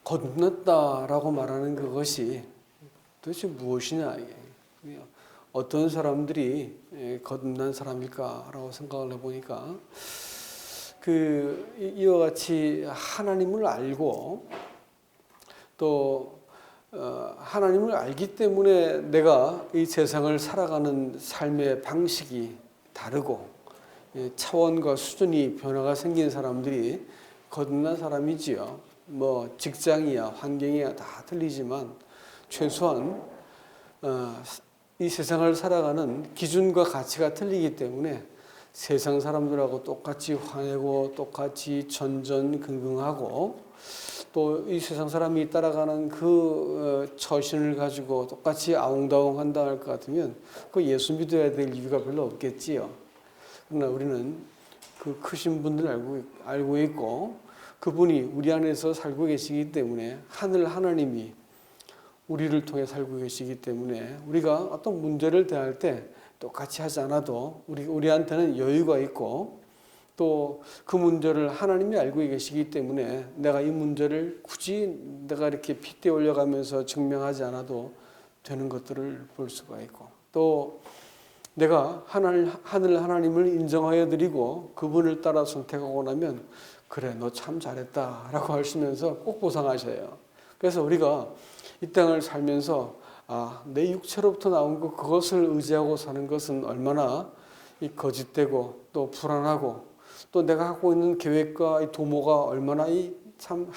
거듭났다라고 말하는 그것이 도대체 무엇이냐, 이게. 어떤 사람들이 거듭난 사람일까라고 생각을 해보니까 이와 같이 하나님을 알고 또 하나님을 알기 때문에 내가 이 세상을 살아가는 삶의 방식이 다르고 차원과 수준이 변화가 생긴 사람들이 거듭난 사람이지요. 뭐 직장이야 환경이야 다 틀리지만 최소한 이 세상을 살아가는 기준과 가치가 틀리기 때문에 세상 사람들하고 똑같이 화내고 똑같이 전전긍긍하고 또 이 세상 사람이 따라가는 그 처신을 가지고 똑같이 아웅다웅한다 할 것 같으면 그 예수 믿어야 될 이유가 별로 없겠지요. 그러나 우리는 그 크신 분들 알고 있고 그분이 우리 안에서 살고 계시기 때문에 하늘 하나님이 우리를 통해 살고 계시기 때문에 우리가 어떤 문제를 대할 때 똑같이 하지 않아도 우리한테는 여유가 있고 또 그 문제를 하나님이 알고 계시기 때문에 내가 이 문제를 굳이 내가 이렇게 핏대 올려가면서 증명하지 않아도 되는 것들을 볼 수가 있고 또 내가 하늘 하나님을 인정하여 드리고 그분을 따라 선택하고 나면 그래 너 참 잘했다 라고 하시면서 꼭 보상하셔요. 그래서 우리가 이 땅을 살면서 내 육체로부터 나온 그것을 의지하고 사는 것은 얼마나 거짓되고 또 불안하고 또 내가 갖고 있는 계획과 이 도모가 얼마나 참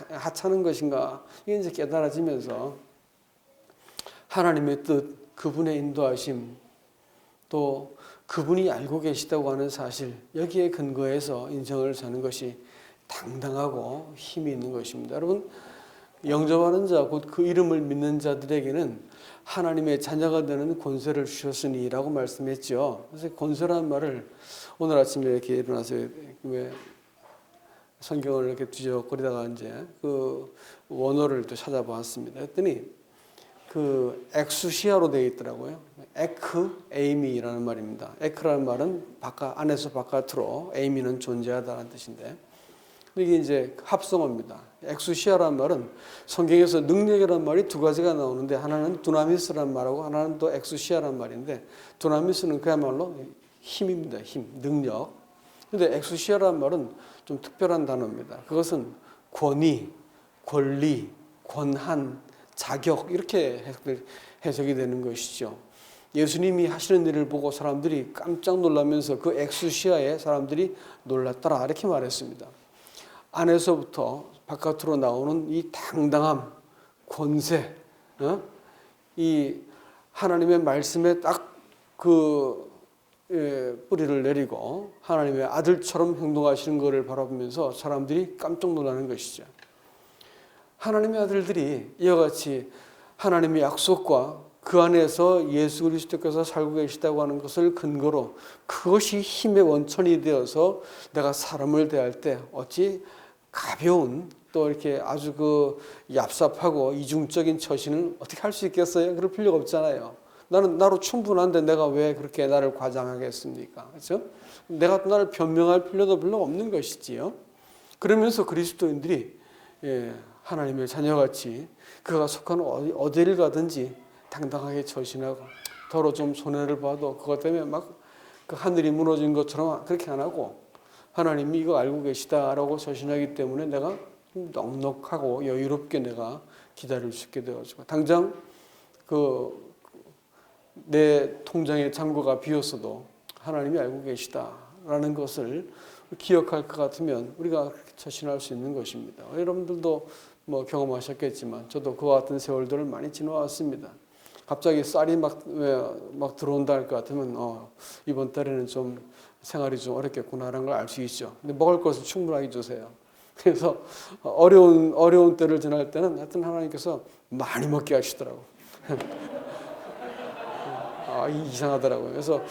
하찮은 것인가 이게 이제 깨달아지면서 하나님의 뜻, 그분의 인도하심 또 그분이 알고 계시다고 하는 사실 여기에 근거해서 인생을 사는 것이 당당하고 힘이 있는 것입니다. 여러분 영접하는 자, 곧 그 이름을 믿는 자들에게는 하나님의 자녀가 되는 권세를 주셨으니 라고 말씀했죠. 그래서 권세라는 말을 오늘 아침에 이렇게 일어나서 왜 성경을 이렇게 뒤적거리다가 이제 그 원어를 또 찾아보았습니다. 했더니 그 엑수시아로 되어 있더라고요. 에크, 에이미라는 말입니다. 에크라는 말은 안에서 바깥으로, 에이미는 존재하다는 뜻인데 이게 이제 합성어입니다. 엑수시아라는 말은 성경에서 능력이라는 말이 두 가지가 나오는데 하나는 두나미스라는 말하고 하나는 또 엑수시아라는 말인데 두나미스는 그야말로 힘입니다. 힘, 능력. 근데 엑수시아라는 말은 좀 특별한 단어입니다. 그것은 권위, 권리, 권한, 자격 이렇게 해석이 되는 것이죠. 예수님이 하시는 일을 보고 사람들이 깜짝 놀라면서 그 엑수시아에 사람들이 놀랐더라 이렇게 말했습니다. 안에서부터 바깥으로 나오는 이 당당함, 권세, 이 하나님의 말씀에 딱 뿌리를 내리고 하나님의 아들처럼 행동하시는 것을 바라보면서 사람들이 깜짝 놀라는 것이죠. 하나님의 아들들이 이와 같이 하나님의 약속과 그 안에서 예수 그리스도께서 살고 계시다고 하는 것을 근거로 그것이 힘의 원천이 되어서 내가 사람을 대할 때 어찌 가벼운 또 이렇게 아주 얍삽하고 이중적인 처신을 어떻게 할 수 있겠어요? 그럴 필요가 없잖아요. 나로 충분한데 내가 왜 그렇게 나를 과장하겠습니까? 그렇죠? 내가 나를 변명할 필요도 별로 없는 것이지요. 그러면서 그리스도인들이 하나님의 자녀같이 그가 속한 어디를 가든지 당당하게 처신하고 더러 좀 손해를 봐도 그것 때문에 막 그 하늘이 무너진 것처럼 그렇게 안 하고 하나님이 이거 알고 계시다라고 처신하기 때문에 내가 넉넉하고 여유롭게 내가 기다릴 수 있게 되어지고 당장 내 통장의 잔고가 비었어도 하나님이 알고 계시다라는 것을 기억할 것 같으면 우리가 그렇게 처신할 수 있는 것입니다. 여러분들도 뭐 경험하셨겠지만 저도 그와 같은 세월들을 많이 지나왔습니다. 갑자기 쌀이 막 들어온다 할 것 같으면 이번 달에는 좀 생활이 좀 어렵겠구나라는 걸 알 수 있죠. 근데 먹을 것을 충분하게 주세요. 그래서 어려운 때를 지날 때는 하여튼 하나님께서 많이 먹게 하시더라고. 이상하더라고요. 그래서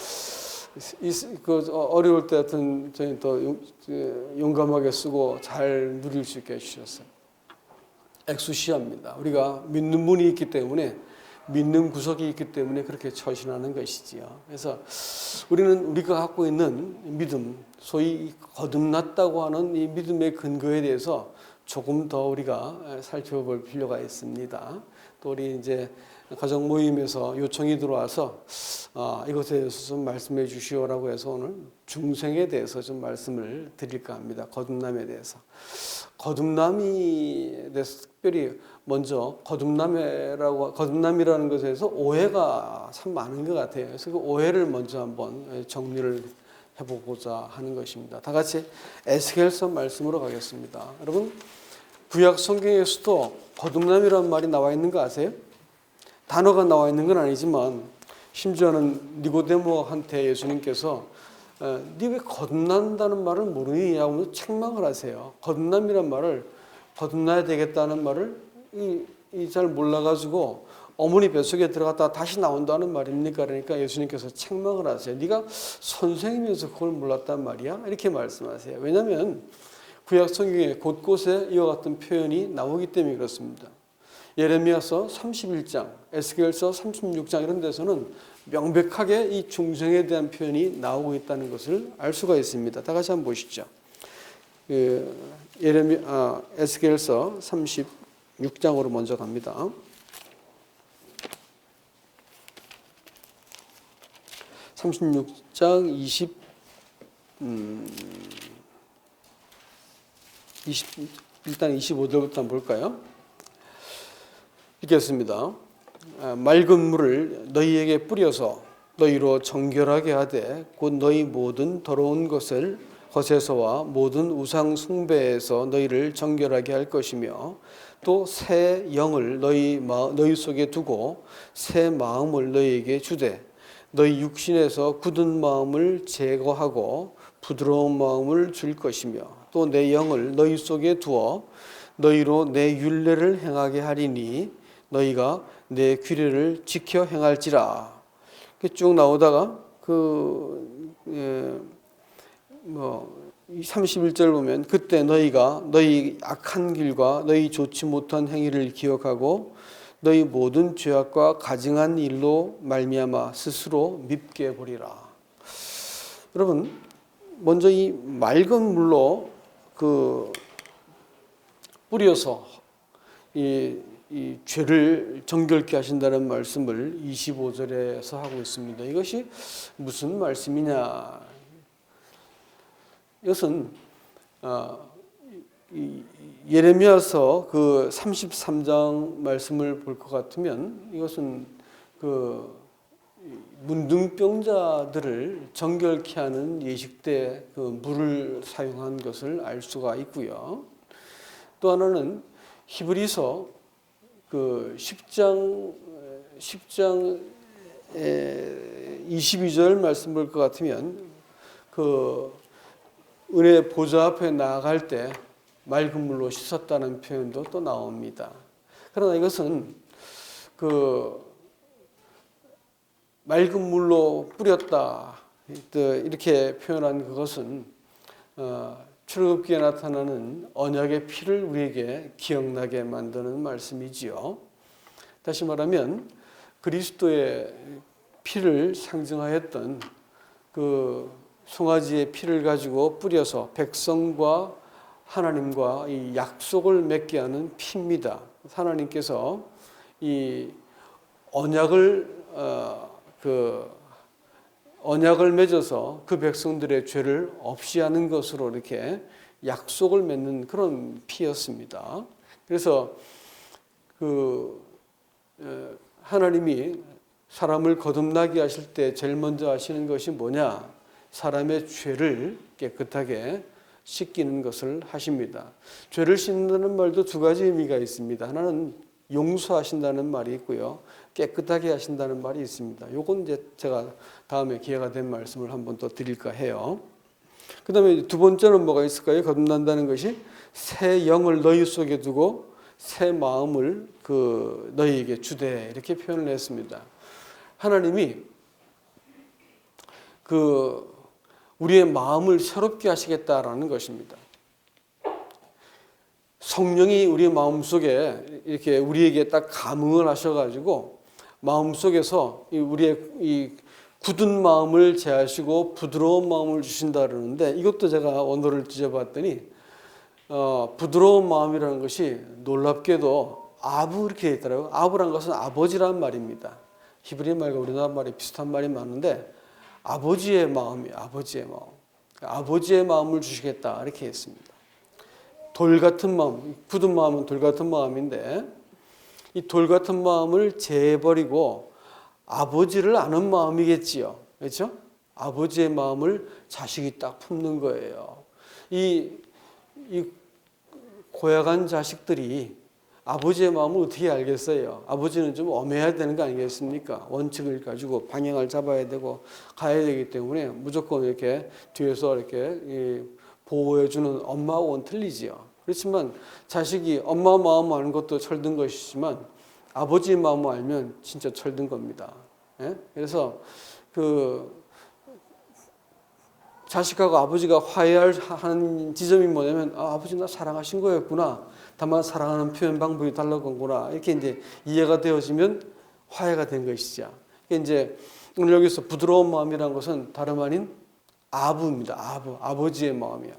어려울 때 하여튼 저희 또 용감하게 쓰고 잘 누릴 수 있게 해주셨어요. 엑수시아입니다. 우리가 믿는 분이 있기 때문에 믿는 구석이 있기 때문에 그렇게 처신하는 것이지요. 그래서 우리가 갖고 있는 믿음, 소위 거듭났다고 하는 이 믿음의 근거에 대해서 조금 더 우리가 살펴볼 필요가 있습니다. 또 우리 이제 가정 모임에서 요청이 들어와서 이것에 대해서 좀 말씀해 주시오라고 해서 오늘 중생에 대해서 좀 말씀을 드릴까 합니다. 거듭남에 대해서. 거듭남에 대해서 특별히 먼저 거듭남이라는 것에서 오해가 참 많은 것 같아요. 그래서 그 오해를 먼저 한번 정리를 해보고자 하는 것입니다. 다 같이 에스겔서 말씀으로 가겠습니다. 여러분, 구약 성경에서도 거듭남이라는 말이 나와 있는 거 아세요? 단어가 나와 있는 건 아니지만 심지어는 니고데모한테 예수님께서 네 왜 거듭난다는 말을 모르느냐고 책망을 하세요. 거듭남이란 말을 거듭나야 되겠다는 말을 잘 몰라가지고 어머니 뱃속에 들어갔다가 다시 나온다는 말입니까? 그러니까 예수님께서 책망을 하세요. 네가 선생이면서 그걸 몰랐단 말이야? 이렇게 말씀하세요. 왜냐하면 구약 성경에 곳곳에 이와 같은 표현이 나오기 때문에 그렇습니다. 예레미야서 31장, 에스겔서 36장 이런 데서는 명백하게 이 중생에 대한 표현이 나오고 있다는 것을 알 수가 있습니다. 다 같이 한번 보시죠. 에스겔서 36장으로 먼저 갑니다. 36장 일단 25절부터 한번 볼까요? 읽겠습니다. 맑은 물을 너희에게 뿌려서 너희로 정결하게 하되 곧 너희 모든 더러운 것에서와 모든 우상 숭배에서 너희를 정결하게 할 것이며 또 새 영을 너희 속에 두고 새 마음을 너희에게 주되 너희 육신에서 굳은 마음을 제거하고 부드러운 마음을 줄 것이며 또 내 영을 너희 속에 두어 너희로 내 율례를 행하게 하리니 너희가 내 규례를 지켜 행할지라. 쭉 나오다가 31절 보면 그때 너희가 너희 악한 길과 너희 좋지 못한 행위를 기억하고 너희 모든 죄악과 가증한 일로 말미암아 스스로 밉게 보리라. 여러분, 먼저 이 맑은 물로 뿌려서 이 죄를 정결케 하신다는 말씀을 25절에서 하고 있습니다. 이것이 무슨 말씀이냐? 이것은 예레미야서 33장 말씀을 볼 것 같으면 이것은 문둥병자들을 정결케 하는 예식 때 물을 사용한 것을 알 수가 있고요. 또 하나는 히브리서 10장 22절 말씀 볼 것 같으면 은혜 보좌 앞에 나아갈 때 맑은 물로 씻었다는 표현도 또 나옵니다. 그러나 이것은 맑은 물로 뿌렸다 이렇게 표현한 그것은 출애굽기에 나타나는 언약의 피를 우리에게 기억나게 만드는 말씀이지요. 다시 말하면 그리스도의 피를 상징하였던 송아지의 피를 가지고 뿌려서 백성과 하나님과 이 약속을 맺게 하는 피입니다. 하나님께서 이 언약을 맺어서 그 백성들의 죄를 없이 하는 것으로 이렇게 약속을 맺는 그런 피였습니다. 그래서 하나님이 사람을 거듭나게 하실 때 제일 먼저 하시는 것이 뭐냐? 사람의 죄를 깨끗하게 씻기는 것을 하십니다. 죄를 씻는다는 말도 두 가지 의미가 있습니다. 하나는 용서하신다는 말이 있고요. 깨끗하게 하신다는 말이 있습니다. 요건 이제 제가 다음에 기회가 된 말씀을 한번 더 드릴까 해요. 그 다음에 두 번째는 뭐가 있을까요? 거듭난다는 것이 새 영을 너희 속에 두고 새 마음을 너희에게 주되 이렇게 표현을 했습니다. 하나님이 우리의 마음을 새롭게 하시겠다라는 것입니다. 성령이 우리 마음속에 이렇게 우리에게 딱 감응을 하셔가지고 마음속에서 우리의 이 굳은 마음을 제하시고 부드러운 마음을 주신다 그러는데 이것도 제가 원어를 뒤져봤더니 부드러운 마음이라는 것이 놀랍게도 아부 이렇게 되어 있더라고요. 아부란 것은 아버지란 말입니다. 히브리 말과 우리나라 말이 비슷한 말이 많은데 아버지의 마음이에요. 아버지의 마음. 아버지의 마음을 주시겠다 이렇게 했습니다. 돌 같은 마음, 굳은 마음은 돌 같은 마음인데 이 돌 같은 마음을 제해버리고 아버지를 아는 마음이겠지요. 그렇죠? 아버지의 마음을 자식이 딱 품는 거예요. 이 고약한 자식들이 아버지의 마음을 어떻게 알겠어요? 아버지는 좀 엄해야 되는 거 아니겠습니까? 원칙을 가지고 방향을 잡아야 되고 가야 되기 때문에 무조건 이렇게 뒤에서 이렇게 보호해주는 엄마하고는 틀리지요. 그렇지만 자식이 엄마 마음 아는 것도 철든 것이지만 아버지의 마음을 알면 진짜 철든 겁니다. 예? 그래서 자식하고 아버지가 화해하는 지점이 뭐냐면 아버지 나 사랑하신 거였구나. 다만 사랑하는 표현 방법이 달라건구나. 이렇게 이제 이해가 되어지면 화해가 된 것이죠. 이제 오늘 여기서 부드러운 마음이라는 것은 다름 아닌 아부입니다. 아버지의 마음이야.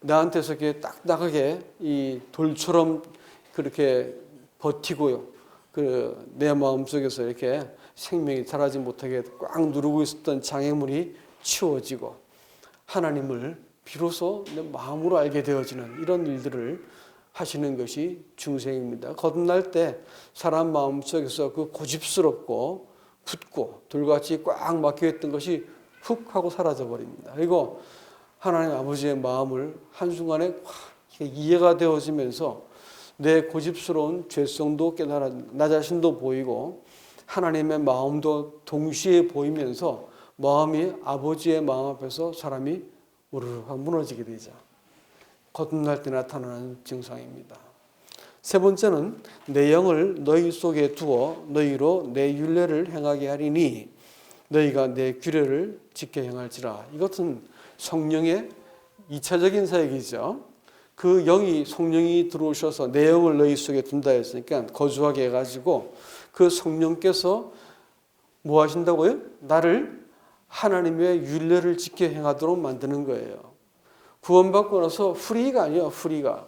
나한테서 이렇게 딱딱하게 이 돌처럼 그렇게 버티고요. 내 마음 속에서 이렇게 생명이 사라지지 못하게 꽉 누르고 있었던 장애물이 치워지고 하나님을 비로소 내 마음으로 알게 되어지는 이런 일들을 하시는 것이 중생입니다. 거듭날 때 사람 마음 속에서 그 고집스럽고 굳고 돌같이 꽉 막혀있던 것이 훅 하고 사라져 버립니다. 그리고 하나님 아버지의 마음을 한순간에 이해가 되어지면서 내 고집스러운 죄성도 깨달아 나 자신도 보이고 하나님의 마음도 동시에 보이면서 마음이 아버지의 마음 앞에서 사람이 우르르 무너지게 되죠. 거듭날 때 나타나는 증상입니다. 세 번째는 내 영을 너희 속에 두어 너희로 내 율례를 행하게 하리니 너희가 내 규례를 지켜 행할지라. 이것은 성령의 2차적인 사역이죠. 그 영이 성령이 들어오셔서 내 영을 너희 속에 둔다 했으니까 거주하게 해가지고 그 성령께서 뭐 하신다고요? 나를 하나님의 율례를 지켜 행하도록 만드는 거예요. 구원받고 나서 프리가 아니에요. 프리가.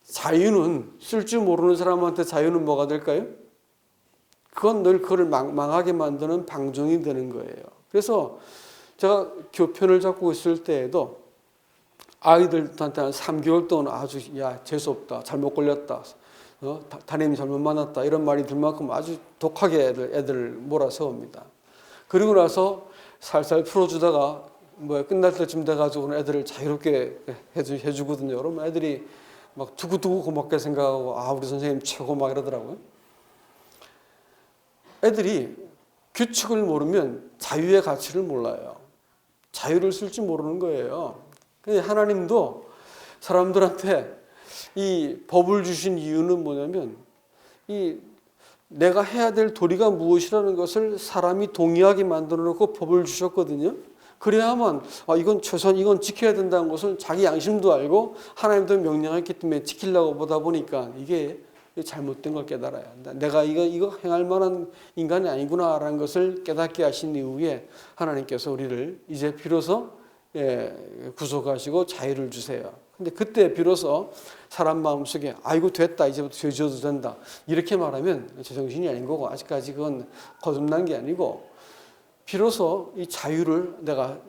자유는 쓸 줄 모르는 사람한테 자유는 뭐가 될까요? 그건 늘 그걸 망하게 만드는 방종이 되는 거예요. 그래서 제가 교편을 잡고 있을 때에도 아이들한테 한 3개월 동안 아주 재수없다, 잘못 걸렸다, 담임 잘못 만났다 이런 말이 들 만큼 아주 독하게 애들 몰아세웁니다. 그리고 나서 살살 풀어주다가 끝날 때쯤 돼가지고 애들을 자유롭게 해주거든요. 그러면 애들이 막 두고두고 고맙게 생각하고 우리 선생님 최고 막 이러더라고요. 애들이 규칙을 모르면 자유의 가치를 몰라요. 자유를 쓸 줄 모르는 거예요. 하나님도 사람들한테 이 법을 주신 이유는 뭐냐면 내가 해야 될 도리가 무엇이라는 것을 사람이 동의하게 만들어 놓고 법을 주셨거든요. 그래야만 이건 최소한 이건 지켜야 된다는 것을 자기 양심도 알고 하나님도 명령했기 때문에 지키려고 보다 보니까 이게 잘못된 걸 깨달아요. 내가 이거 행할 만한 인간이 아니구나라는 것을 깨닫게 하신 이후에 하나님께서 우리를 이제 비로소 구속하시고 자유를 주세요. 근데 그때 비로소 사람 마음속에 이거 됐다, 이제부터 죄 지어도 된다 이렇게 말하면 제정신이 아닌 거고 아직까지 그건 거듭난 게 아니고 비로소 이 자유를 내가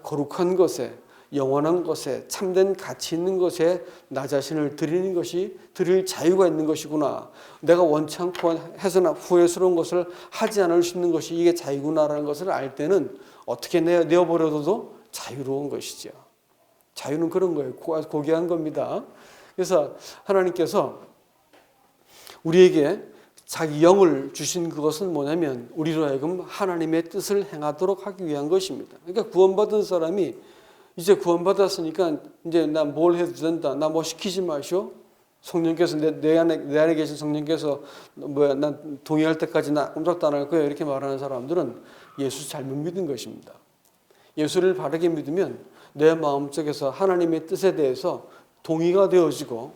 거룩한 것에 영원한 것에 참된 가치 있는 것에 나 자신을 드릴 자유가 있는 것이구나. 내가 원치 않고 해서나 후회스러운 것을 하지 않을 수 있는 것이 이게 자유구나라는 것을 알 때는 어떻게 내어버려도 자유로운 것이죠. 자유는 그런 거예요. 고귀한 겁니다. 그래서 하나님께서 우리에게 자기 영을 주신 그것은 뭐냐면 우리로 하여금 하나님의 뜻을 행하도록 하기 위한 것입니다. 그러니까 구원받은 사람이 이제 구원받았으니까 이제 나 뭘 해도 된다. 나 뭐 시키지 마시오. 성령께서 내 안에 계신 성령께서 난 동의할 때까지 나 꼼짝도 안 할 거예요. 이렇게 말하는 사람들은 예수 잘못 믿은 것입니다. 예수를 바르게 믿으면 내 마음속에서 하나님의 뜻에 대해서 동의가 되어지고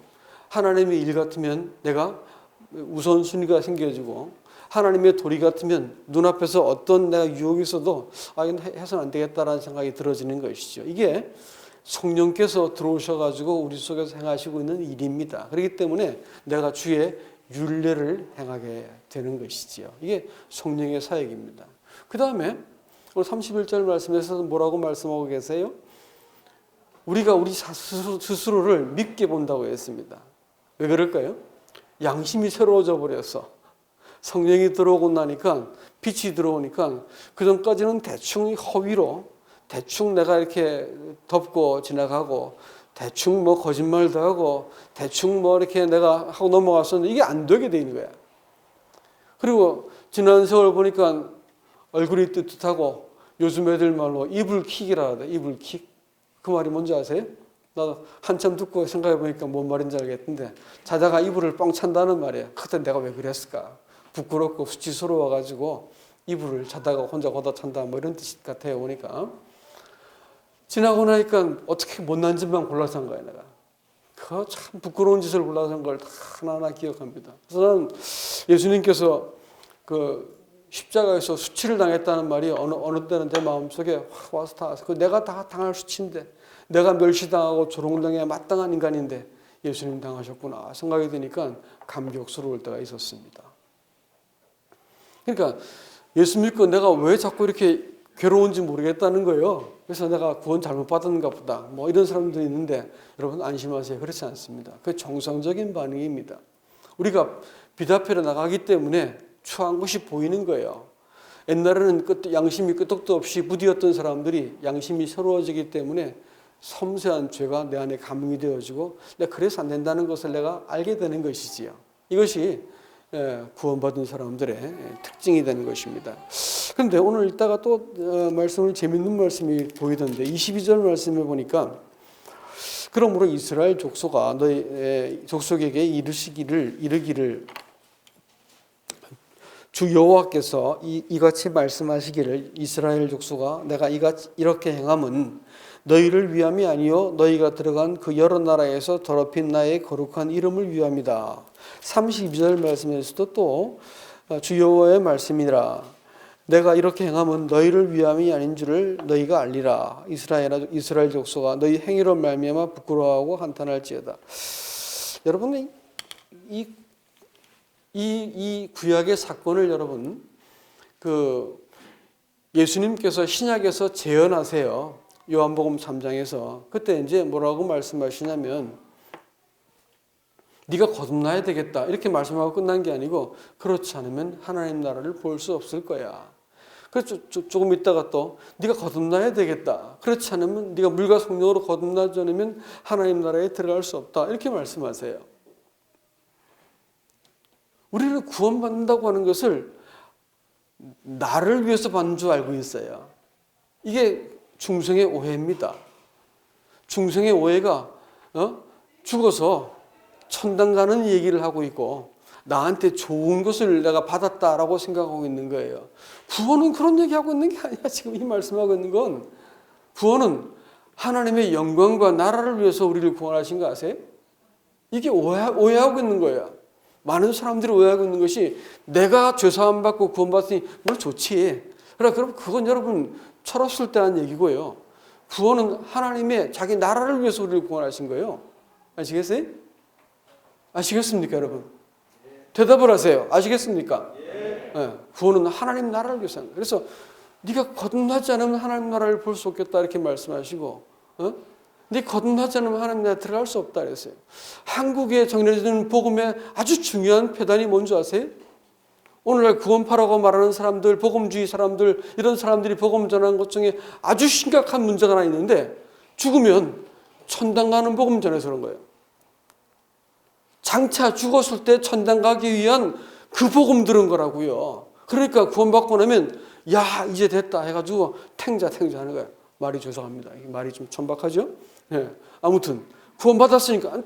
하나님의 일 같으면 내가 우선순위가 생겨지고 하나님의 도리 같으면 눈앞에서 어떤 내가 유혹이 있어도 이건 해서는 안 되겠다라는 생각이 들어지는 것이죠. 이게 성령께서 들어오셔가지고 우리 속에서 행하시고 있는 일입니다. 그렇기 때문에 내가 주의 율례를 행하게 되는 것이지요. 이게 성령의 사역입니다. 그 다음에 오늘 31절 말씀에서 뭐라고 말씀하고 계세요? 우리가 우리 스스로를 믿게 본다고 했습니다. 왜 그럴까요? 양심이 새로워져 버려서 성령이 들어오고 나니까 빛이 들어오니까 그전까지는 대충 허위로 대충 내가 이렇게 덮고 지나가고 대충 뭐 거짓말도 하고 대충 뭐 이렇게 내가 하고 넘어갔었는데 이게 안 되게 돼 있는 거야. 그리고 지난 세월 보니까 얼굴이 뜨뜻하고 요즘 애들 말로 이불킥이라 하대. 이불킥. 그 말이 뭔지 아세요? 나도 한참 듣고 생각해 보니까 뭔 말인지 알겠는데 자다가 이불을 뻥 찬다는 말이야. 그때 내가 왜 그랬을까? 부끄럽고 수치스러워가지고 이불을 자다가 혼자 걷어 찬다 뭐 이런 뜻 같아요. 보니까 지나고 나니까 어떻게 못난 짓만 골라서 한 거야 내가. 그 참 부끄러운 짓을 골라서 한 걸 다 하나하나 기억합니다. 그래서 나는 예수님께서 그 십자가에서 수치를 당했다는 말이 어느 때는 내 마음속에 확 와서 닿았어. 내가 다 당할 수치인데 내가 멸시당하고 조롱당해 마땅한 인간인데 예수님 당하셨구나 생각이 드니까 감격스러울 때가 있었습니다. 그러니까 예수 믿고 내가 왜 자꾸 이렇게 괴로운지 모르겠다는 거예요. 그래서 내가 구원 잘못 받았는가 보다 뭐 이런 사람도 있는데 여러분 안심하세요. 그렇지 않습니다. 그 정상적인 반응입니다. 우리가 빛 앞에 나가기 때문에 추한 것이 보이는 거예요. 옛날에는 양심이 끄떡도 없이 무디었던 사람들이 양심이 새로워지기 때문에 섬세한 죄가 내 안에 감응이 되어지고 내가 그래서 안 된다는 것을 내가 알게 되는 것이지요. 이것이 구원받은 사람들의 특징이 되는 것입니다. 그런데 오늘 이따가 또 말씀을 재밌는 말씀이 보이던데 22절 말씀에 보니까 그러므로 이스라엘 족속아 너희 족속에게 이르기를 주 여호와께서 이같이 말씀하시기를 이스라엘 족속아 내가 이렇게 행함은 너희를 위함이 아니요 너희가 들어간 그 여러 나라에서 더럽힌 나의 거룩한 이름을 위함이다. 32절 말씀에서도 또 주 여호와의 말씀이라 내가 이렇게 행함은 너희를 위함이 아닌 줄을 너희가 알리라. 이스라엘 족속아 너희 행위로 말미암아 부끄러워하고 한탄할지어다. 여러분 이 구약의 사건을 여러분 그 예수님께서 신약에서 재현하세요. 요한복음 3장에서 그때 이제 뭐라고 말씀하시냐면 네가 거듭나야 되겠다 이렇게 말씀하고 끝난 게 아니고 그렇지 않으면 하나님 나라를 볼 수 없을 거야. 그래서 조금 있다가 또 네가 거듭나야 되겠다. 그렇지 않으면 네가 물과 성령으로 거듭나지 않으면 하나님 나라에 들어갈 수 없다. 이렇게 말씀하세요. 우리는 구원받는다고 하는 것을 나를 위해서 받는 줄 알고 있어요. 이게 중생의 오해입니다. 중생의 오해가 죽어서 천당 가는 얘기를 하고 있고 나한테 좋은 것을 내가 받았다라고 생각하고 있는 거예요. 구원은 그런 얘기하고 있는 게 아니야. 지금 이 말씀하고 있는 건 구원은 하나님의 영광과 나라를 위해서 우리를 구원하신 거 아세요? 이게 오해하고 있는 거예요. 많은 사람들이 오해하고 있는 것이 내가 죄사함 받고 구원받으니 뭘 좋지. 그럼 그건 여러분 철없을 때 한 얘기고요. 구원은 하나님의 자기 나라를 위해서 우리를 구원하신 거예요. 아시겠어요? 아시겠습니까, 여러분? 대답을 하세요. 아시겠습니까? 네. 구원은 하나님 나라를 위해서 하는 거예요. 그래서 네가 거듭나지 않으면 하나님 나라를 볼 수 없겠다 이렇게 말씀하시고 네 거듭나지 않으면 하나님 나라에 들어갈 수 없다 그랬어요. 한국에 전해지는 복음의 아주 중요한 표단이 뭔지 아세요? 오늘날 구원파라고 말하는 사람들, 복음주의 사람들, 이런 사람들이 복음 전하는 것 중에 아주 심각한 문제가 하나 있는데 죽으면 천당 가는 복음 전해서 그런 거예요. 장차 죽었을 때 천당 가기 위한 그 복음 들은 거라고요. 그러니까 구원받고 나면 야 이제 됐다 해가지고 탱자 하는 거예요. 말이 죄송합니다. 말이 좀 천박하죠? 네. 아무튼 구원받았으니까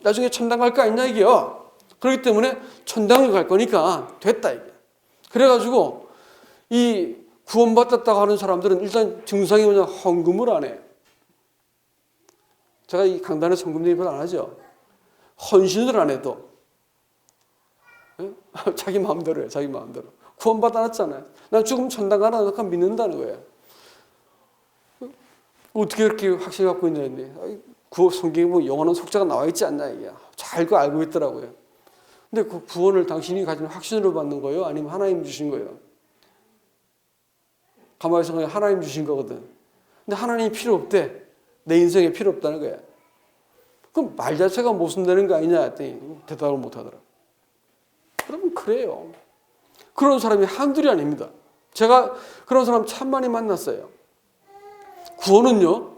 나중에 천당 갈 거 아니냐 이게요. 그렇기 때문에 천당을 갈 거니까 됐다 이게. 그래가지고 이 구원받았다고 하는 사람들은 일단 증상이 뭐냐 헌금을 안 해. 제가 이 강단에 헌금 얘기를 안 하죠. 헌신을 안 해도 자기 마음대로 해요. 자기 마음대로. 구원받아놨잖아요. 난 죽으면 천당 가나 믿는다는 거예요. 어떻게 이렇게 확신을 갖고 있냐. 성경에 뭐 영원한 속죄가 나와 있지 않나 이게. 잘 알고 있더라고요. 근데 그 구원을 당신이 가진 확신으로 받는 거예요? 아니면 하나님 주신 거예요? 가만히 생각해 하나님 주신 거거든. 근데 하나님이 필요 없대. 내 인생에 필요 없다는 거야. 그럼 말 자체가 모순되는 거 아니냐 했더니 대답을 못 하더라. 여러분 그래요. 그런 사람이 한둘이 아닙니다. 제가 그런 사람 참 많이 만났어요. 구원은요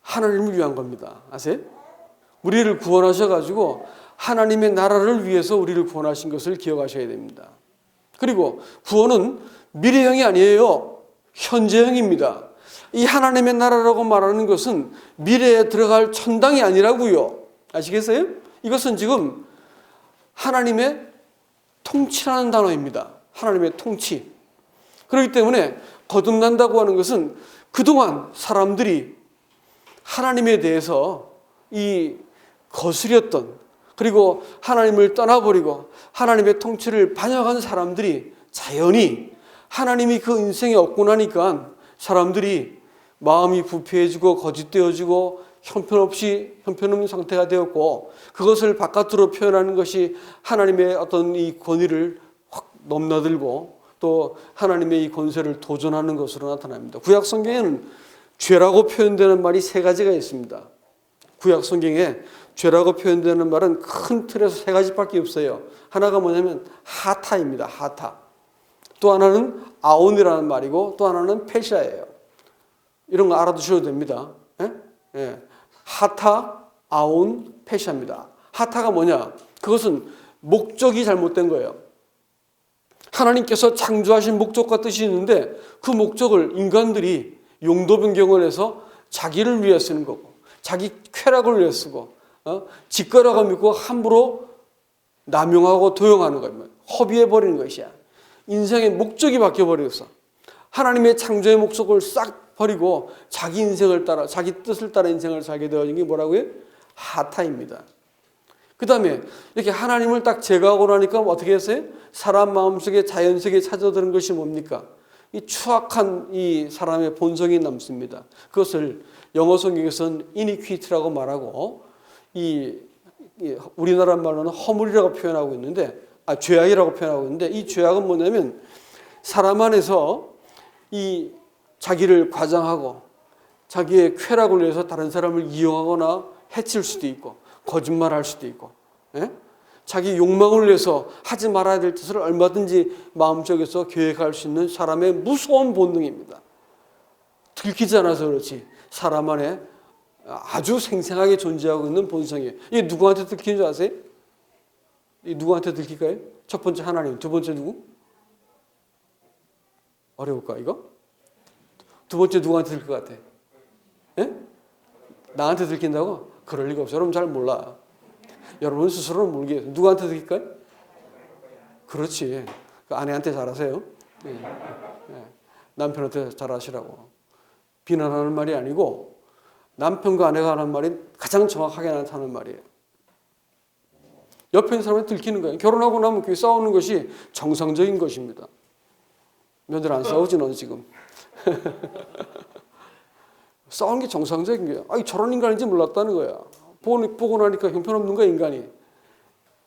하나님을 위한 겁니다. 아세요? 우리를 구원하셔가지고 하나님의 나라를 위해서 우리를 구원하신 것을 기억하셔야 됩니다. 그리고 구원은 미래형이 아니에요. 현재형입니다. 이 하나님의 나라라고 말하는 것은 미래에 들어갈 천당이 아니라고요. 아시겠어요? 이것은 지금 하나님의 통치라는 단어입니다. 하나님의 통치. 그렇기 때문에 거듭난다고 하는 것은 그동안 사람들이 하나님에 대해서 이 거스렸던 그리고 하나님을 떠나버리고 하나님의 통치를 반역한 사람들이 자연히 하나님이 그 인생에 없고 나니까 사람들이 마음이 부패해지고 거짓되어지고 형편없는 상태가 되었고 그것을 바깥으로 표현하는 것이 하나님의 어떤 이 권위를 확 넘나들고 또 하나님의 이 권세를 도전하는 것으로 나타납니다. 구약 성경에는 죄라고 표현되는 말이 세 가지가 있습니다. 구약 성경에 죄라고 표현되는 말은 큰 틀에서 세 가지밖에 없어요. 하나가 뭐냐면 하타입니다. 하타. 또 하나는 아온이라는 말이고 또 하나는 페샤예요. 이런 거 알아두셔도 됩니다. 예? 예. 하타, 아온, 페샤입니다. 하타가 뭐냐? 그것은 목적이 잘못된 거예요. 하나님께서 창조하신 목적과 뜻이 있는데 그 목적을 인간들이 용도 변경을 해서 자기를 위해 쓰는 거고 자기 쾌락을 위해 쓰고 직거라고 믿고 함부로 남용하고 도용하는 거예요. 허비해버리는 것이야. 인생의 목적이 바뀌어버렸어. 하나님의 창조의 목적을 싹 버리고 자기 인생을 따라 자기 뜻을 따라 인생을 살게 되어진 게 뭐라고요? 하타입니다. 그 다음에 이렇게 하나님을 딱 제거하고 나니까 어떻게 했어요? 사람 마음속에 자연스럽게 찾아드는 것이 뭡니까? 이 추악한 이 사람의 본성이 남습니다. 그것을 영어 성경에서는 iniquity라고 말하고 이 우리나라 말로는 허물이라고 표현하고 있는데 죄악이라고 표현하고 있는데 이 죄악은 뭐냐면 사람 안에서 이 자기를 과장하고 자기의 쾌락을 위해서 다른 사람을 이용하거나 해칠 수도 있고 거짓말할 수도 있고 예? 자기 욕망을 위해서 하지 말아야 될 짓을 얼마든지 마음속에서 계획할 수 있는 사람의 무서운 본능입니다. 들키지 않아서 그렇지 사람 안에 아주 생생하게 존재하고 있는 본성이에요. 이게 누구한테 들키는 줄 아세요? 이 누구한테 들킬까요? 첫 번째 하나님, 두 번째 누구? 어려울까 이거? 두 번째 누구한테 들킬 것 같아? 예? 나한테 들킨다고? 그럴 리가 없어요. 여러분 잘 몰라. 여러분 스스로는 모르겠어요. 누구한테 들킬까요? 그렇지. 그 아내한테 잘하세요. 예. 예. 남편한테 잘하시라고. 비난하는 말이 아니고 남편과 아내가 하는 말이 가장 정확하게 나타나는 말이에요. 옆에 있는 사람한테 들키는 거예요. 결혼하고 나면 그게 싸우는 것이 정상적인 것입니다. 며느리 안 싸우지 너 지금. 싸우는 게 정상적인 거야. 아니 저런 인간인지 몰랐다는 거야. 보고 나니까 형편없는 거야 인간이.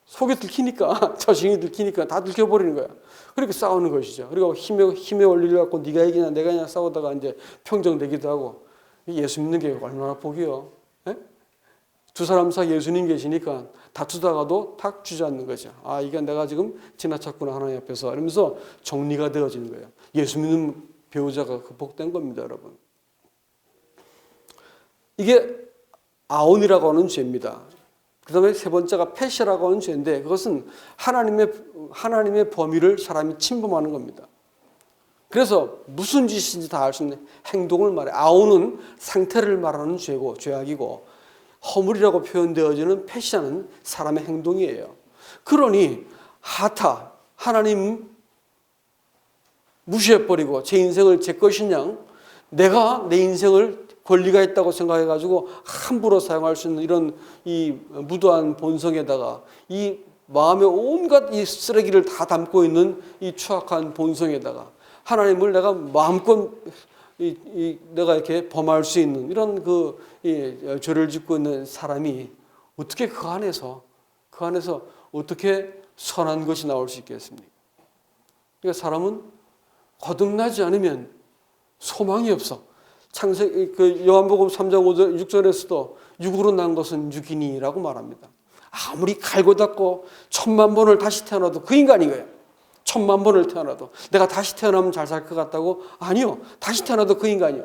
속이 들키니까 자신이 들키니까 다 들켜버리는 거야. 그렇게 싸우는 것이죠. 그리고 힘의 원리를 갖고 네가 이기냐 내가 이기냐 싸우다가 이제 평정되기도 하고. 예수 믿는 게 얼마나 복이요. 예? 두 사람 사이 예수님 계시니까 다투다가도 탁 주저앉는 거죠. 아 이게 내가 지금 지나쳤구나 하나님 앞에서 이러면서 정리가 되어지는 거예요. 예수 믿는 배우자가 극복된 겁니다. 여러분. 이게 아온이라고 하는 죄입니다. 그 다음에 세 번째가 페시라고 하는 죄인데 그것은 하나님의 범위를 사람이 침범하는 겁니다. 그래서 무슨 짓인지 다 알 수 있는 행동을 말해. 아온은 상태를 말하는 죄고 죄악이고 허물이라고 표현되어지는 페시는 사람의 행동이에요. 그러니 하타 하나님 무시해버리고 제 인생을 제 것이냐 내가 내 인생을 권리가 있다고 생각해가지고 함부로 사용할 수 있는 이런 이 무도한 본성에다가 이 마음의 온갖 이 쓰레기를 다 담고 있는 이 추악한 본성에다가 하나님을 내가 마음껏 내가 이렇게 범할 수 있는 이런 죄를 짓고 있는 사람이 어떻게 그 안에서 어떻게 선한 것이 나올 수 있겠습니까? 그러니까 사람은 거듭나지 않으면 소망이 없어. 요한복음 3장 5절 6절에서도 육으로 난 것은 육이니라고 말합니다. 아무리 갈고 닦고 1000만 번을 다시 태어나도 그 인간인 거예요. 1000만 번을 태어나도 내가 다시 태어나면 잘 살 것 같다고? 아니요. 다시 태어나도 그 인간이야.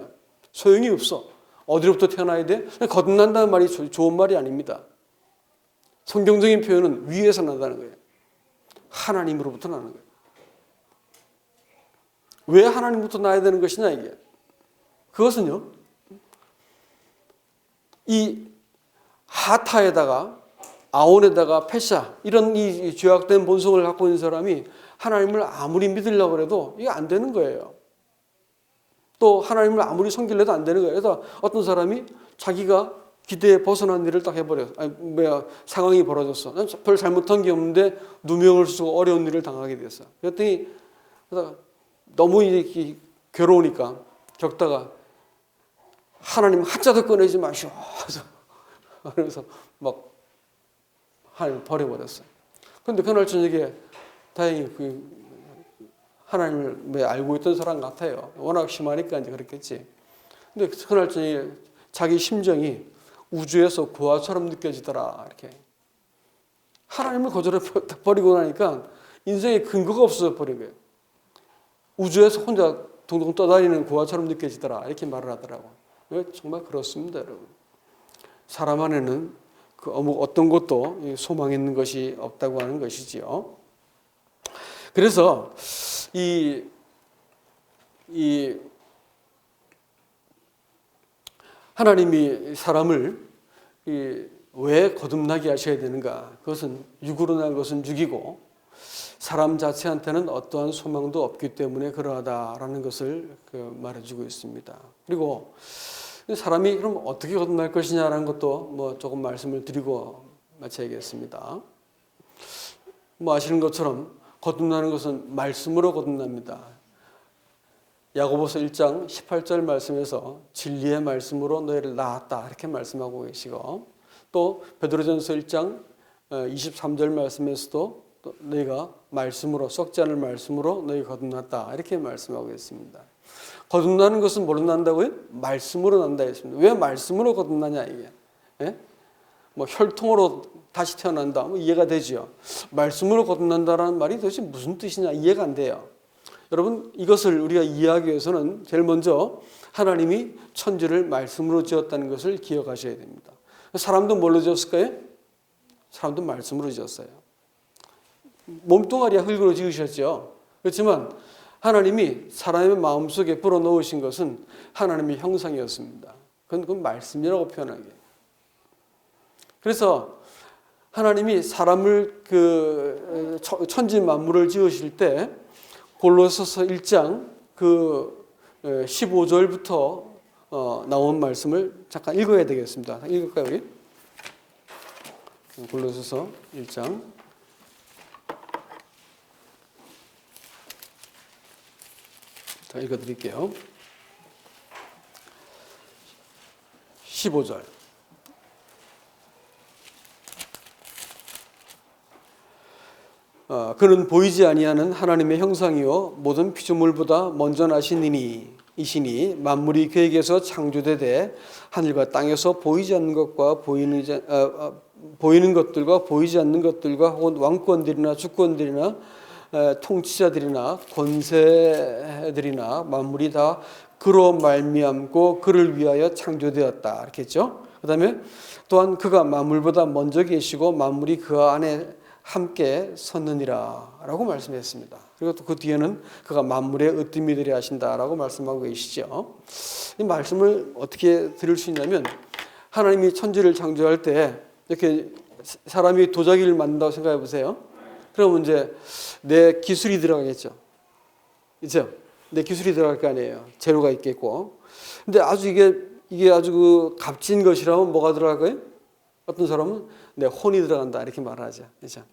소용이 없어. 어디로부터 태어나야 돼? 거듭난다는 말이 좋은 말이 아닙니다. 성경적인 표현은 위에서 난다는 거예요. 하나님으로부터 나는 거예요. 왜 하나님부터 나야 되는 것이냐 이게. 그것은요. 이 하타에다가 아온에다가 페샤 이런 이 죄악된 본성을 갖고 있는 사람이 하나님을 아무리 믿으려고 해도 이게 안 되는 거예요. 또 하나님을 아무리 섬기려도 안 되는 거예요. 그래서 어떤 사람이 자기가 기대에 벗어난 일을 딱 해버려요. 상황이 벌어졌어. 별 잘못한 게 없는데 누명을 쓰고 어려운 일을 당하게 됐어. 그랬더니 너무 이렇게 괴로우니까 겪다가 하나님 한자도 꺼내지 마시오. 그래서 막 하나님 버려버렸어요. 그런데 그날 저녁에 다행히 하나님을 알고 있던 사람 같아요. 워낙 심하니까 이제 그랬겠지. 근데 그날 저녁에 자기 심정이 우주에서 고아처럼 느껴지더라. 이렇게 하나님을 거절해 버리고 나니까 인생에 근거가 없어져 버린 거예요. 우주에서 혼자 동동 떠다니는 고아처럼 느껴지더라. 이렇게 말을 하더라고. 정말 그렇습니다, 여러분. 사람 안에는 어떤 것도 소망 있는 것이 없다고 하는 것이지요. 그래서 하나님이 사람을 왜 거듭나게 하셔야 되는가? 그것은 육으로 난 것은 육이고 사람 자체한테는 어떠한 소망도 없기 때문에 그러하다라는 것을 말해주고 있습니다. 그리고 사람이 그럼 어떻게 거듭날 것이냐라는 것도 조금 말씀을 드리고 마쳐야겠습니다. 아시는 것처럼 거듭나는 것은 말씀으로 거듭납니다. 야고보서 1장 18절 말씀에서 진리의 말씀으로 너희를 낳았다 이렇게 말씀하고 계시고 또 베드로전서 1장 23절 말씀에서도 너희가 말씀으로 썩지 않을 말씀으로 너희 거듭났다 이렇게 말씀하고 있습니다. 거듭나는 것은 뭘로 난다고요? 말씀으로 난다 했습니다. 왜 말씀으로 거듭나냐 이게? 예? 혈통으로 다시 태어난다 이해가 되죠. 말씀으로 거듭난다라는 말이 도대체 무슨 뜻이냐 이해가 안 돼요. 여러분 이것을 우리가 이해하기 위해서는 제일 먼저 하나님이 천지를 말씀으로 지었다는 것을 기억하셔야 됩니다. 사람도 뭘로 지었을까요? 사람도 말씀으로 지었어요. 몸뚱아리와 흙으로 지으셨죠. 그렇지만 하나님이 사람의 마음속에 불어넣으신 것은 하나님의 형상이었습니다. 그건 말씀이라고 표현하게. 그래서 하나님이 사람을 천지 만물을 지으실 때 골로새서 1장 15절부터 나온 말씀을 잠깐 읽어야 되겠습니다. 읽을까요, 우리? 골로새서 1장 자, 읽어드릴게요. 15절. 그는 보이지 아니하는 하나님의 형상이요 모든 피조물보다 먼저 나신 이시니 만물이 그에게서 창조되되 하늘과 땅에서 보이지 않는 것과 보이는 것들과 보이지 않는 것들과 혹은 왕권들이나 주권들이나 통치자들이나 권세들이나 만물이 다 그로 말미암고 그를 위하여 창조되었다 이렇게 했죠. 그다음에 또한 그가 만물보다 먼저 계시고 만물이 그 안에 함께 섰느니라 라고 말씀했습니다. 그리고 또 그 뒤에는 그가 만물의 으뜸이 되려 하신다라고 말씀하고 계시죠. 이 말씀을 어떻게 들을 수 있냐면 하나님이 천지를 창조할 때 이렇게 사람이 도자기를 만든다고 생각해 보세요. 그러면 이제 내 기술이 들어가겠죠. 그렇죠? 내 기술이 들어갈 거 아니에요. 재료가 있겠고. 근데 아주 이게 아주 값진 것이라면 뭐가 들어갈 거예요? 어떤 사람은 내 혼이 들어간다 이렇게 말하죠. 그렇죠?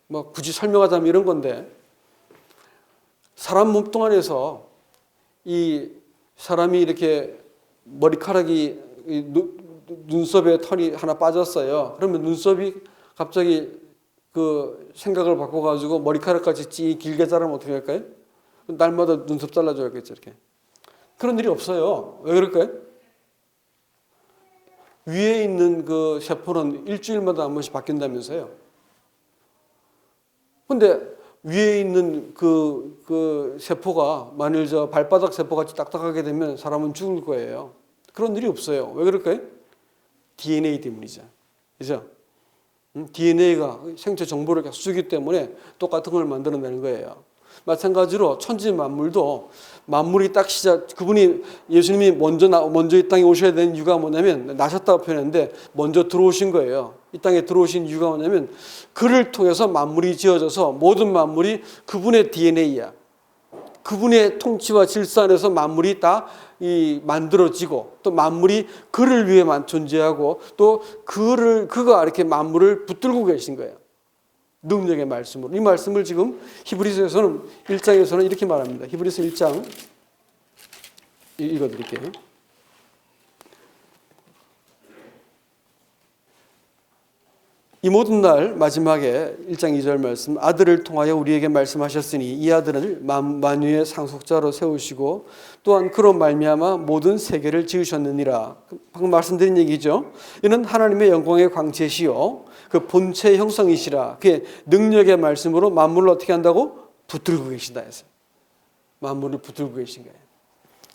뭐 굳이 설명하자면 이런 건데, 사람 몸뚱 안에서 이 사람이 이렇게 머리카락이 눈썹에 털이 하나 빠졌어요. 그러면 눈썹이 갑자기 그 생각을 바꿔가지고 머리카락까지 찌 길게 자라면 어떻게 할까요? 날마다 눈썹 잘라줘야겠죠, 이렇게. 그런 일이 없어요. 왜 그럴까요? 위에 있는 그 세포는 일주일마다 한 번씩 바뀐다면서요. 근데 위에 있는 그 세포가 만일 저 발바닥 세포같이 딱딱하게 되면 사람은 죽을 거예요. 그런 일이 없어요. 왜 그럴까요? DNA 때문이죠. 그죠? DNA가 생체 정보를 계속 주기 때문에 똑같은 걸 만들어내는 거예요. 마찬가지로 천지 만물도 만물이 딱 그분이 예수님이 먼저 이 땅에 오셔야 되는 이유가 뭐냐면 나셨다고 표현했는데 먼저 들어오신 거예요. 이 땅에 들어오신 이유가 뭐냐면 그를 통해서 만물이 지어져서 모든 만물이 그분의 DNA야. 그분의 통치와 질서 안에서 만물이 다 만들어지고 또 만물이 그를 위해 존재하고 또 그가 이렇게 만물을 붙들고 계신 거예요. 능력의 말씀으로. 이 말씀을 지금 히브리서에서는 1장에서는 이렇게 말합니다. 히브리서 1장 읽어드릴게요. 이 모든 날 마지막에 1장 2절 말씀, 아들을 통하여 우리에게 말씀하셨으니 이 아들을 만유의 상속자로 세우시고 또한 그로 말미암아 모든 세계를 지으셨느니라. 방금 말씀드린 얘기죠. 이는 하나님의 영광의 광채시요 그 본체의 형성이시라. 그의 능력의 말씀으로 만물을 어떻게 한다고? 붙들고 계신다 해서 만물을 붙들고 계신 거예요.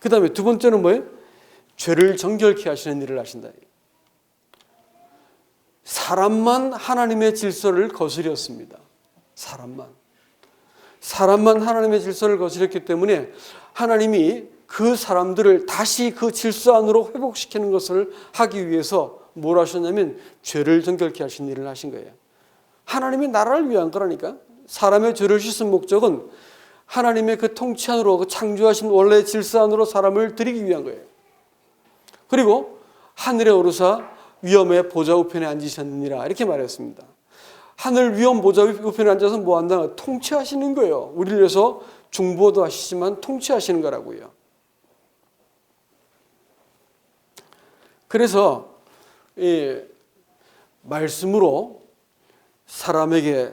그 다음에 두 번째는 뭐예요? 죄를 정결케 하시는 일을 하신다. 사람만 하나님의 질서를 거스렸습니다. 사람만 하나님의 질서를 거스렸기 때문에 하나님이 그 사람들을 다시 그 질서 안으로 회복시키는 것을 하기 위해서 뭘 하셨냐면 죄를 정결케 하신 일을 하신 거예요. 하나님이 나라를 위한 거라니까. 사람의 죄를 씻은 목적은 하나님의 그 통치 안으로 그 창조하신 원래 질서 안으로 사람을 들이기 위한 거예요. 그리고 하늘에 오르사 위엄의 보좌 우편에 앉으셨느니라 이렇게 말했습니다. 하늘 위엄 보좌 우편에 앉아서 뭐 한다? 통치하시는 거예요. 우리를 위해서 중보도 하시지만 통치하시는 거라고요. 그래서 이 말씀으로 사람에게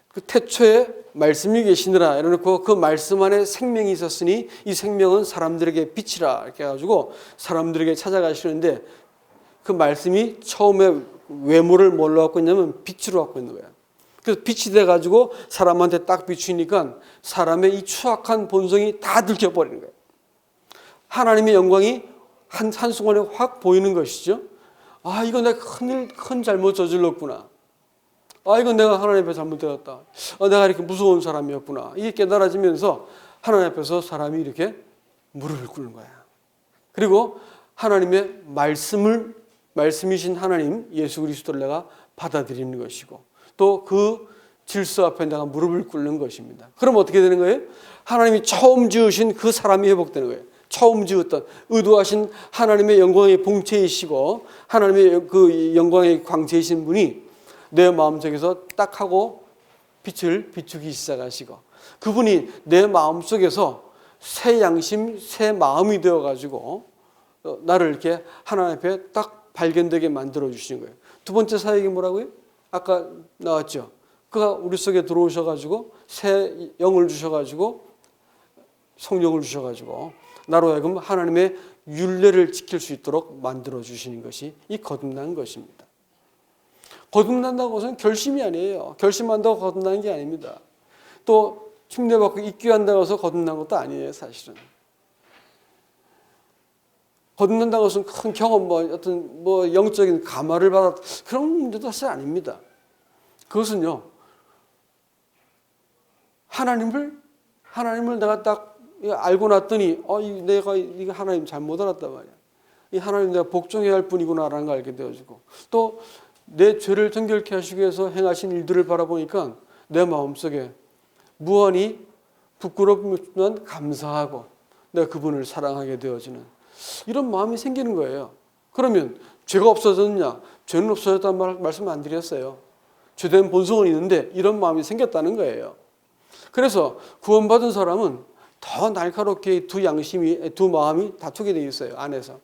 그 태초에 말씀이 계시느라 이래놓고 그 말씀 안에 생명이 있었으니 이 생명은 사람들에게 빛이라 이렇게 해가지고 사람들에게 찾아가시는데 그 말씀이 처음에 외모를 뭘로 갖고 있냐면 빛으로 갖고 있는 거야. 그래서 빛이 돼가지고 사람한테 딱 비추니까 사람의 이 추악한 본성이 다 들켜버리는 거예요. 하나님의 영광이 한순간에 확 보이는 것이죠. 아, 이거 내가 큰 잘못 저질렀구나. 아, 이건 내가 하나님 앞에 잘못되었다. 내가 이렇게 무서운 사람이었구나. 이게 깨달아지면서 하나님 앞에서 사람이 이렇게 무릎을 꿇는 거야. 그리고 하나님의 말씀이신 하나님 예수 그리스도를 내가 받아들이는 것이고 또 그 질서 앞에 내가 무릎을 꿇는 것입니다. 그럼 어떻게 되는 거예요? 하나님이 처음 지으신 그 사람이 회복되는 거예요. 처음 지었던 의도하신 하나님의 영광의 본체이시고 하나님의 그 영광의 광채이신 분이 내 마음속에서 딱 하고 빛을 비추기 시작하시고 그분이 내 마음속에서 새 양심, 새 마음이 되어가지고 나를 이렇게 하나님 앞에 딱 발견되게 만들어 주시는 거예요. 두 번째 사역이 뭐라고요? 아까 나왔죠. 그가 우리 속에 들어오셔가지고 새 영을 주셔가지고 성령을 주셔가지고 나로 하여금 하나님의 율례를 지킬 수 있도록 만들어 주시는 것이 이 거듭난 것입니다. 거듭난다고 해서는 결심이 아니에요. 결심한다고 거듭나는 게 아닙니다. 또 흉내받고 입교한다고 해서 거듭난 것도 아니에요, 사실은. 거듭난다고 해서 큰 경험, 어떤 영적인 감화를 받았 그런 문제도 사실 아닙니다. 그것은요, 하나님을 내가 딱 알고 났더니, 내가 이거 하나님 잘못 알았단 말이야. 이 하나님 내가 복종해야 할 뿐이구나라는 걸 알게 되어지고, 또 내 죄를 정결케 하시기 위해서 행하신 일들을 바라보니까 내 마음속에 무한히 부끄럽지만 감사하고 내가 그분을 사랑하게 되어지는 이런 마음이 생기는 거예요. 그러면 죄가 없어졌느냐? 죄는 없어졌다는 말씀 안 드렸어요. 죄된 본성은 있는데 이런 마음이 생겼다는 거예요. 그래서 구원받은 사람은 더 날카롭게 두 마음이 다투게 돼 있어요, 안에서.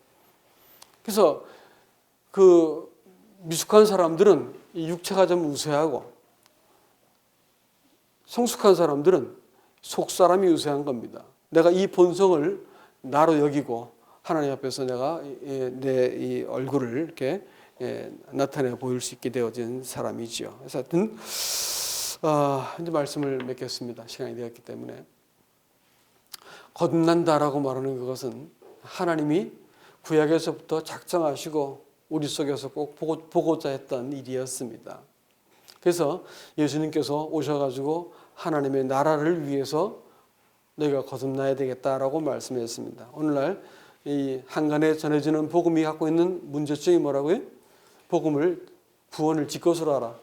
그래서 그 미숙한 사람들은 이 육체가 좀 우세하고 성숙한 사람들은 속사람이 우세한 겁니다. 내가 이 본성을 나로 여기고 하나님 앞에서 내가 내 이 얼굴을 이렇게 나타내 보일 수 있게 되어진 사람이지요. 그래서 하여튼 이제 말씀을 맺겠습니다. 시간이 되었기 때문에. 거듭난다라고 말하는 그것은 하나님이 구약에서부터 작정하시고 우리 속에서 꼭 보고자 했던 일이었습니다. 그래서 예수님께서 오셔가지고 하나님의 나라를 위해서 너희가 거듭나야 되겠다라고 말씀했습니다. 오늘날 이 한간에 전해지는 복음이 갖고 있는 문제점이 뭐라고요? 구원을 지 것으로 알아.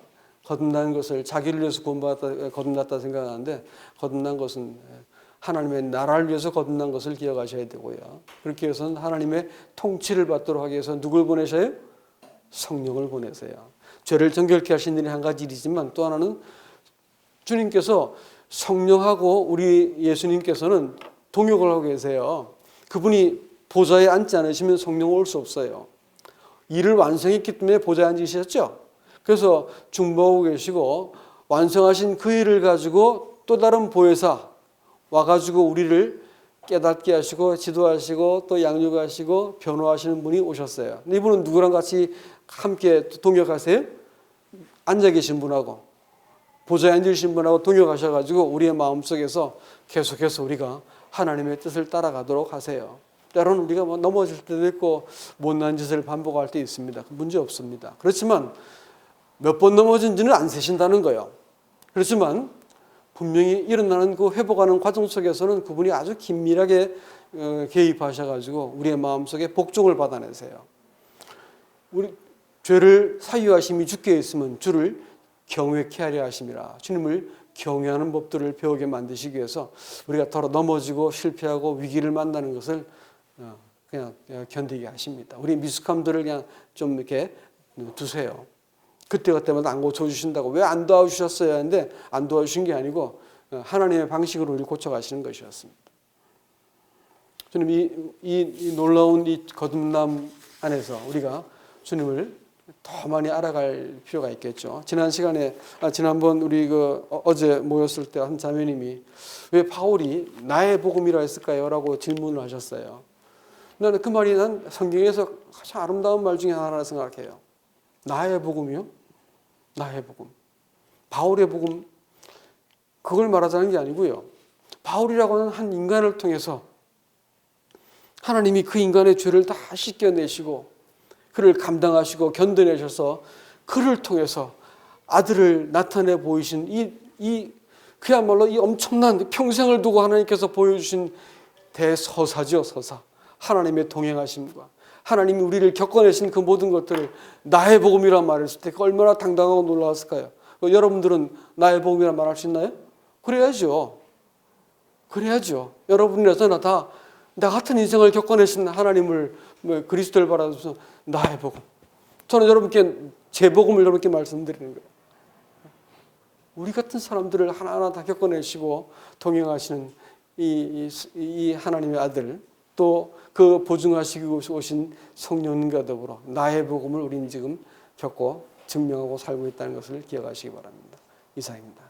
거듭난 것을 자기를 위해서 거듭났다 생각하는데 거듭난 것은 하나님의 나라를 위해서 거듭난 것을 기억하셔야 되고요. 그렇게 해서는 하나님의 통치를 받도록 하기 위해서 누굴 보내셔요? 성령을 보내세요. 죄를 정결케 하신 일이 한 가지 일이지만 또 하나는 주님께서 성령하고 우리 예수님께서는 동역을 하고 계세요. 그분이 보좌에 앉지 않으시면 성령 올 수 없어요. 일을 완성했기 때문에 보좌에 앉으셨죠. 그래서 중보하고 계시고 완성하신 그 일을 가지고 또 다른 보혜사 와가지고 우리를 깨닫게 하시고 지도하시고 또 양육하시고 변호하시는 분이 오셨어요. 이분은 누구랑 같이 함께 동역하세요? 앉아 계신 분하고 보좌에 앉으신 분하고 동역하셔가지고 우리의 마음속에서 계속해서 우리가 하나님의 뜻을 따라가도록 하세요. 때로는 우리가 넘어질 때도 있고 못난 짓을 반복할 때 있습니다. 문제 없습니다. 그렇지만 몇 번 넘어진지는 안 세신다는 거예요. 그렇지만 분명히 일어나는 그 회복하는 과정 속에서는 그분이 아주 긴밀하게 개입하셔가지고 우리의 마음속에 복종을 받아내세요. 우리 죄를 사유하심이 주께 있으면 주를 경외케 하려 하심이라. 주님을 경외하는 법들을 배우게 만드시기 위해서 우리가 더러 넘어지고 실패하고 위기를 만나는 것을 그냥 견디게 하십니다. 우리 미숙함들을 그냥 좀 이렇게 두세요. 그때마다 안 고쳐주신다고 왜 안 도와주셨어요? 하는데 안 도와주신 게 아니고 하나님의 방식으로 우리를 고쳐가시는 것이었습니다. 저는 이 놀라운 이 거듭남 안에서 우리가 주님을 더 많이 알아갈 필요가 있겠죠. 지난번 우리 어제 모였을 때 한 자매님이 왜 바울이 나의 복음이라 했을까요? 라고 질문을 하셨어요. 나는 그 말이 난 성경에서 가장 아름다운 말 중에 하나라 생각해요. 나의 복음이요? 나의 복음. 바울의 복음. 그걸 말하자는 게 아니고요. 바울이라고 하는 한 인간을 통해서 하나님이 그 인간의 죄를 다 씻겨내시고 그를 감당하시고 견뎌내셔서 그를 통해서 아들을 나타내 보이신 그야말로 이 엄청난 평생을 두고 하나님께서 보여주신 대서사죠, 서사. 하나님의 동행하심과 하나님이 우리를 겪어내신 그 모든 것들을 나의 복음이란 말을 했을 때 얼마나 당당하고 놀라웠을까요? 여러분들은 나의 복음이란 말 할 수 있나요? 그래야죠. 여러분이라서나 다 나 같은 인생을 겪어내신 하나님을 그리스도를 바라면서 나의 복음. 저는 여러분께 제 복음을 여러분께 말씀드리는 거예요. 우리 같은 사람들을 하나하나 다 겪어내시고 동행하시는 이 하나님의 아들 또 그 보증하시기 오신 성령님과 더불어 나의 복음을 우리는 지금 겪고 증명하고 살고 있다는 것을 기억하시기 바랍니다. 이상입니다.